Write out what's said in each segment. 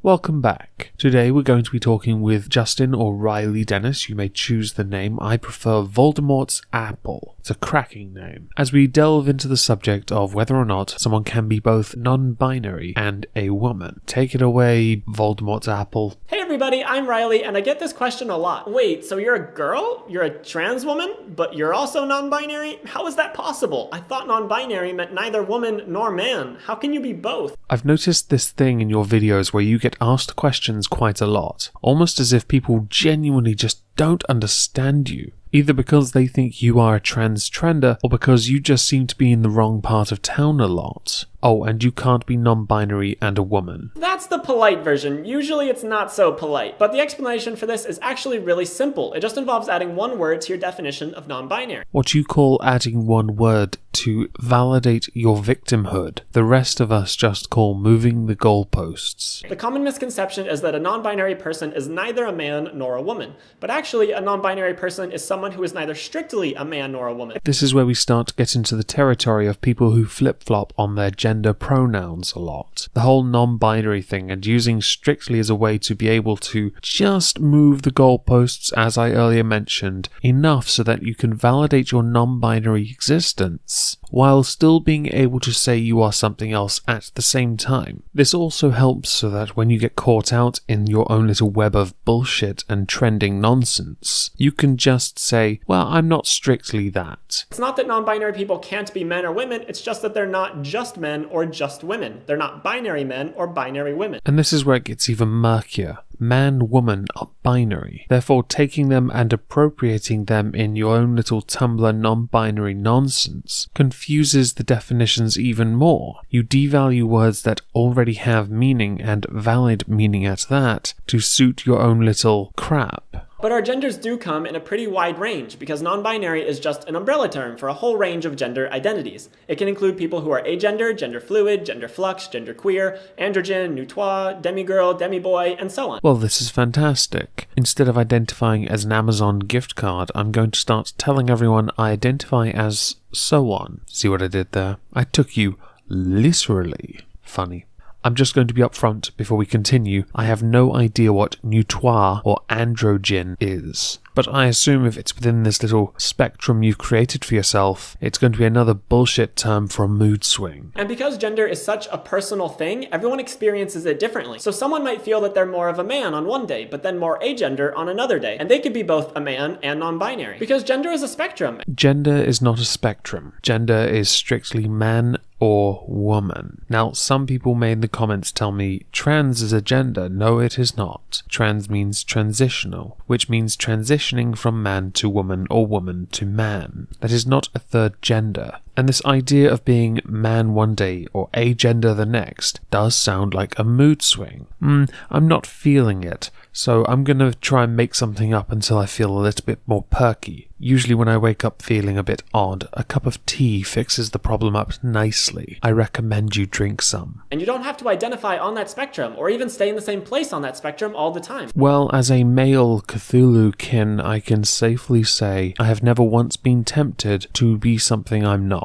Welcome back. Today we're going to be talking with Justin or Riley Dennis. You may choose the name. I prefer Voldemort's Apple. It's a cracking name. As we delve into the subject of whether or not someone can be both non-binary and a woman. Take it away, Voldemort's Apple. Hey everybody, I'm Riley, and I get this question a lot. Wait, so you're a girl? You're a trans woman? But you're also non-binary? How is that possible? I thought non-binary meant neither woman nor man. How can you be both? I've noticed this thing in your videos where you get asked questions quite a lot, almost as if people genuinely just don't understand you, either because they think you are a trans-trender or because you just seem to be in the wrong part of town a lot. Oh, and you can't be non-binary and a woman. That's the polite version. Usually it's not so polite, but the explanation for this is actually really simple. It just involves adding one word to your definition of non-binary. What you call adding one word to validate your victimhood, the rest of us just call moving the goalposts. The common misconception is that a non-binary person is neither a man nor a woman, but actually a non-binary person is someone who is neither strictly a man nor a woman. This is where we start to get into the territory of people who flip-flop on their gender pronouns a lot. The whole non-binary thing and using strictly as a way to be able to just move the goalposts, as I earlier mentioned, enough so that you can validate your non-binary existence, while still being able to say you are something else at the same time. This also helps so that when you get caught out in your own little web of bullshit and trending nonsense, you can just say, well, I'm not strictly that. It's not that non-binary people can't be men or women, it's just that they're not just men or just women. They're not binary men or binary women. And this is where it gets even murkier. Man, woman are binary. Therefore, taking them and appropriating them in your own little Tumblr non-binary nonsense confuses the definitions even more. You devalue words that already have meaning, and valid meaning at that, to suit your own little crap. But our genders do come in a pretty wide range, because non-binary is just an umbrella term for a whole range of gender identities. It can include people who are agender, gender fluid, gender flux, gender queer, androgen, nutoi, demigirl, demiboy, and so on. Well, this is fantastic. Instead of identifying as an Amazon gift card, I'm going to start telling everyone I identify as so on. See what I did there? I took you literally. Funny. I'm just going to be upfront before we continue. I have no idea what nutoi or androgen is, but I assume if it's within this little spectrum you've created for yourself, it's going to be another bullshit term for a mood swing. And because gender is such a personal thing, everyone experiences it differently. So someone might feel that they're more of a man on one day, but then more agender on another day. And they could be both a man and non-binary. Because gender is a spectrum. Gender is not a spectrum. Gender is strictly man or woman. Now, some people may in the comments tell me trans is a gender. No, it is not. Trans means transitional, which means transitioning from man to woman or woman to man. That is not a third gender. And this idea of being man one day or agender the next does sound like a mood swing. I'm not feeling it, so I'm gonna try and make something up until I feel a little bit more perky. Usually when I wake up feeling a bit odd, a cup of tea fixes the problem up nicely. I recommend you drink some. And you don't have to identify on that spectrum, or even stay in the same place on that spectrum all the time. Well, as a male Cthulhu Kin, I can safely say I have never once been tempted to be something I'm not.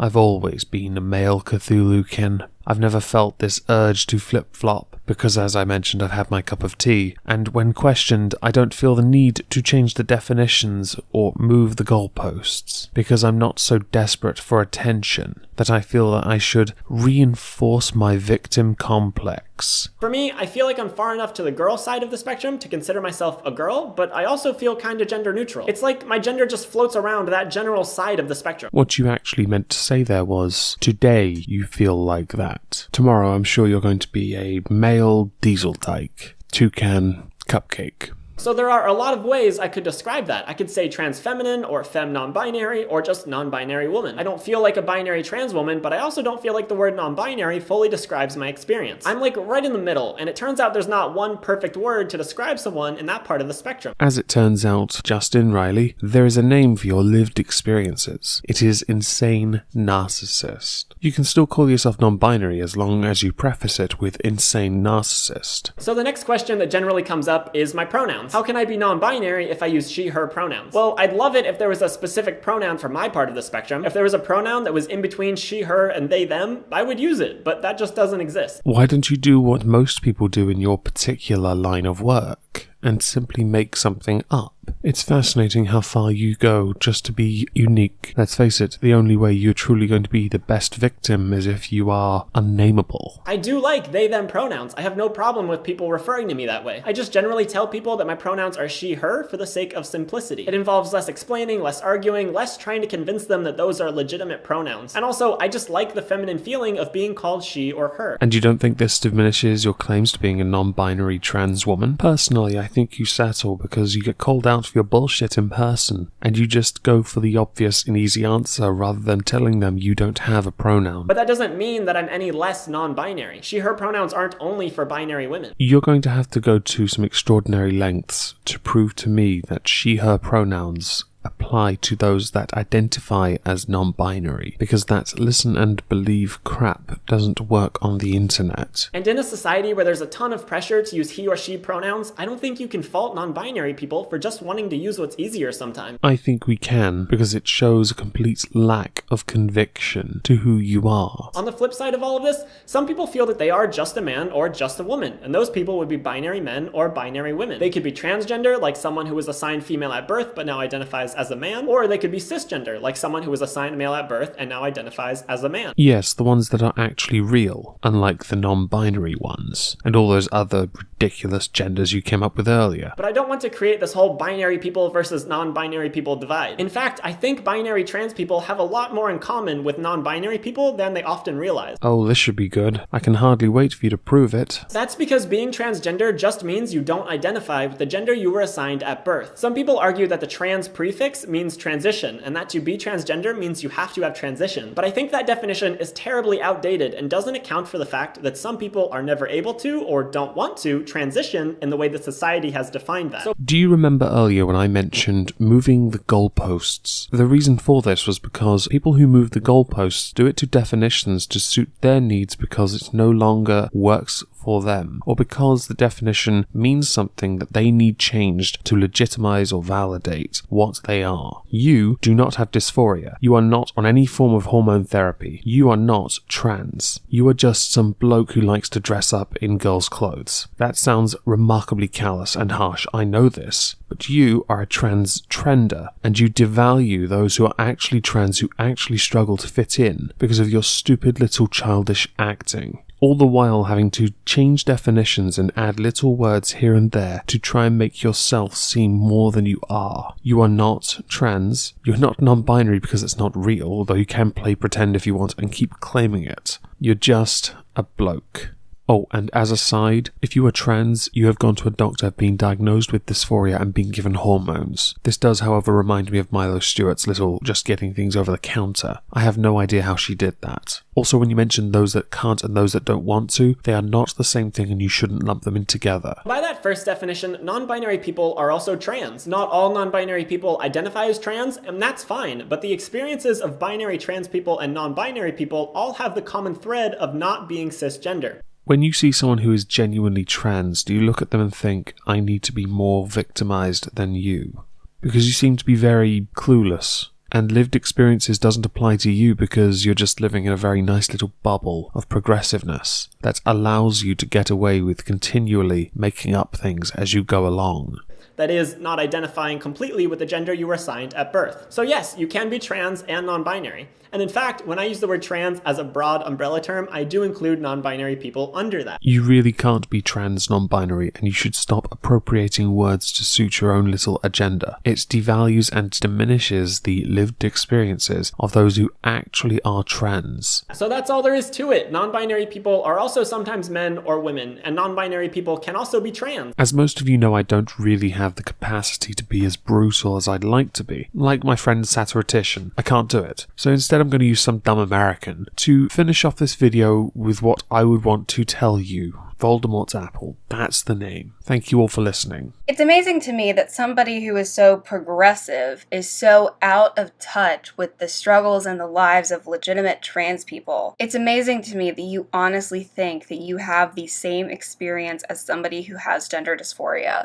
I've always been a male Cthulhu Kin. I've never felt this urge to flip-flop, because as I mentioned, I've had my cup of tea, and when questioned, I don't feel the need to change the definitions or move the goalposts, because I'm not so desperate for attention that I feel that I should reinforce my victim complex. For me, I feel like I'm far enough to the girl side of the spectrum to consider myself a girl, but I also feel kinda gender neutral. It's like my gender just floats around that general side of the spectrum. What you actually meant to say there was, today you feel like that. Tomorrow I'm sure you're going to be a male diesel dyke, toucan cupcake. So there are a lot of ways I could describe that. I could say trans feminine or femme non-binary or just non-binary woman. I don't feel like a binary trans woman, but I also don't feel like the word non-binary fully describes my experience. I'm like right in the middle, and it turns out there's not one perfect word to describe someone in that part of the spectrum. As it turns out, Justin Riley, there is a name for your lived experiences. It is insane narcissist. You can still call yourself non-binary as long as you preface it with insane narcissist. So the next question that generally comes up is my pronouns. How can I be non-binary if I use she, her pronouns? Well, I'd love it if there was a specific pronoun for my part of the spectrum. If there was a pronoun that was in between she, her, and they, them, I would use it, but that just doesn't exist. Why don't you do what most people do in your particular line of work and simply make something up? It's fascinating how far you go just to be unique. Let's face it, the only way you're truly going to be the best victim is if you are unnameable. I do like they, them pronouns. I have no problem with people referring to me that way. I just generally tell people that my pronouns are she, her for the sake of simplicity. It involves less explaining, less arguing, less trying to convince them that those are legitimate pronouns. And also, I just like the feminine feeling of being called she or her. And you don't think this diminishes your claims to being a non-binary trans woman? Personally, I think you settle because you get called out for your bullshit in person, and you just go for the obvious and easy answer rather than telling them you don't have a pronoun. But that doesn't mean that I'm any less non-binary. She, her pronouns aren't only for binary women. You're going to have to go to some extraordinary lengths to prove to me that she, her pronouns apply to those that identify as non-binary, because that listen and believe crap doesn't work on the internet. And in a society where there's a ton of pressure to use he or she pronouns, I don't think you can fault non-binary people for just wanting to use what's easier sometimes. I think we can, because it shows a complete lack of conviction to who you are. On the flip side of all of this, some people feel that they are just a man or just a woman, and those people would be binary men or binary women. They could be transgender, like someone who was assigned female at birth but now identifies as a man, or they could be cisgender, like someone who was assigned male at birth and now identifies as a man. Yes, the ones that are actually real, unlike the non-binary ones, and all those other ridiculous genders you came up with earlier. But I don't want to create this whole binary people versus non-binary people divide. In fact, I think binary trans people have a lot more in common with non-binary people than they often realize. Oh, this should be good. I can hardly wait for you to prove it. That's because being transgender just means you don't identify with the gender you were assigned at birth. Some people argue that the trans prefix means transition, and that to be transgender means you have to have transition. But I think that definition is terribly outdated and doesn't account for the fact that some people are never able to or don't want to transition in the way that society has defined that. Do you remember earlier when I mentioned moving the goalposts? The reason for this was because people who move the goalposts do it to definitions to suit their needs because it no longer works for them, or because the definition means something that they need changed to legitimize or validate what they are. You do not have dysphoria. You are not on any form of hormone therapy. You are not trans. You are just some bloke who likes to dress up in girls' clothes. That sounds remarkably callous and harsh, I know this, but you are a trans trender, and you devalue those who are actually trans, who actually struggle to fit in because of your stupid little childish acting. All the while having to change definitions and add little words here and there to try and make yourself seem more than you are. You are not trans. You're not non-binary because it's not real, although you can play pretend if you want and keep claiming it. You're just a bloke. Oh, and as a side, if you are trans, you have gone to a doctor, been diagnosed with dysphoria and been given hormones. This does, however, remind me of Milo Stewart's little just getting things over the counter. I have no idea how she did that. Also, when you mention those that can't and those that don't want to, they are not the same thing and you shouldn't lump them in together. By that first definition, non-binary people are also trans. Not all non-binary people identify as trans, and that's fine, but the experiences of binary trans people and non-binary people all have the common thread of not being cisgender. When you see someone who is genuinely trans, do you look at them and think, I need to be more victimized than you? Because you seem to be very clueless, and lived experiences doesn't apply to you because you're just living in a very nice little bubble of progressiveness that allows you to get away with continually making up things as you go along. That is, not identifying completely with the gender you were assigned at birth. So yes, you can be trans and non-binary. And in fact, when I use the word trans as a broad umbrella term, I do include non-binary people under that. You really can't be trans non-binary, and you should stop appropriating words to suit your own little agenda. It devalues and diminishes the lived experiences of those who actually are trans. So that's all there is to it. Non-binary people are also sometimes men or women, and non-binary people can also be trans. As most of you know, I don't really have have the capacity to be as brutal as I'd like to be. Like my friend Satirician, I can't do it. So instead I'm going to use some dumb American to finish off this video with what I would want to tell you. Voldemort's apple. That's the name. Thank you all for listening. It's amazing to me that somebody who is so progressive is so out of touch with the struggles and the lives of legitimate trans people. It's amazing to me that you honestly think that you have the same experience as somebody who has gender dysphoria.